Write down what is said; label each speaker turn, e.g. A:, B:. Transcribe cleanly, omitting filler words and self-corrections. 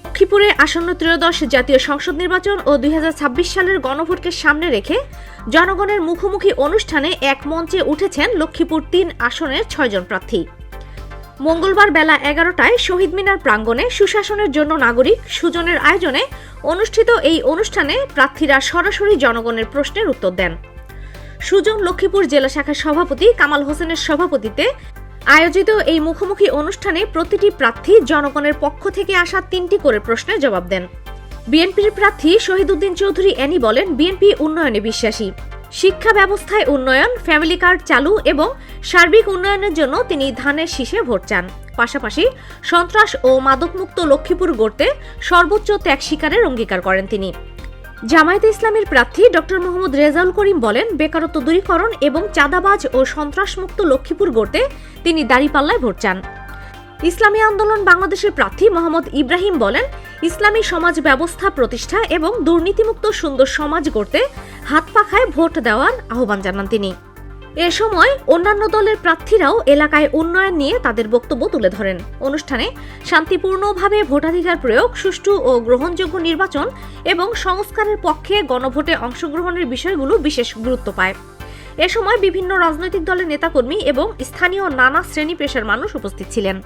A: লক্ষ্মীপুরে আসন্ন ত্রয়োদশ জাতীয় সংসদ নির্বাচন ও 2026 সালের গণভোটকে সামনে রেখে জনগণের মুখোমুখি অনুষ্ঠানে এক মঞ্চে উঠেছেন লক্ষ্মীপুর 3 আসনের 6 জন প্রার্থী। মঙ্গলবার বেলা 11টায় শহীদ মিনার প্রাঙ্গণে সুশাসনের জন্য নাগরিক সুজনের আয়োজনে অনুষ্ঠিত এই অনুষ্ঠানে প্রার্থীরা সরাসরি জনগণের প্রশ্নের উত্তর দেন। সুজন লক্ষ্মীপুর জেলা শাখার সভাপতি কামাল হোসেনের সভাপতিত্বে আয়োজিত এই মুখোমুখি অনুষ্ঠানে প্রতিটি প্রার্থী জনগণের পক্ষ থেকে আসা 3টি করে প্রশ্নের জবাব দেন। বিএনপির প্রার্থী শহীদউদ্দিন চৌধুরী অ্যানি বলেন, বিএনপি উন্নয়নে বিশ্বাসী। শিক্ষা ব্যবস্থায় উন্নয়ন, ফ্যামিলি কার্ড চালু এবং সার্বিক উন্নয়নের জন্য তিনি ধানের শীষে ভোট চান। পাশাপাশি সন্ত্রাস ও মাদকমুক্ত লক্ষ্মীপুর গড়তে সর্বোচ্চ ত্যাগ স্বীকারের অঙ্গীকার করেন তিনি। জামায়াতে ইসলামীর প্রার্থী ডক্টর মোহাম্মদ রেজাউল করিম বলেন, বেকারত্ব দূরীকরণ এবং চাঁদাবাজ ও সন্ত্রাসমুক্ত লক্ষ্মীপুর গড়তে তিনি দাঁড়িপাল্লায় ভোট চান। ইসলামী আন্দোলন বাংলাদেশের প্রার্থী মোহাম্মদ ইব্রাহিম বলেন, ইসলামী সমাজ ব্যবস্থা প্রতিষ্ঠা এবং দুর্নীতিমুক্ত সুন্দর সমাজ গড়তে হাত পাখায় ভোট দেওয়ার আহ্বান জানান তিনি। এ সময় অন্যান্য দলের প্রার্থীরাও এলাকায় উন্নয়ন নিয়ে তাদের বক্তব্য তুলে ধরেন। অনুষ্ঠানে শান্তিপূর্ণভাবে ভোটাধিকার প্রয়োগ, সুষ্ঠু ও গ্রহণযোগ্য নির্বাচন এবং সংস্কারের পক্ষে গণভোটে অংশগ্রহণের বিষয়গুলো বিশেষ গুরুত্ব পায়। এ সময় বিভিন্ন রাজনৈতিক দলের নেতাকর্মী এবং স্থানীয় নানা শ্রেণী পেশার মানুষ উপস্থিত ছিলেন।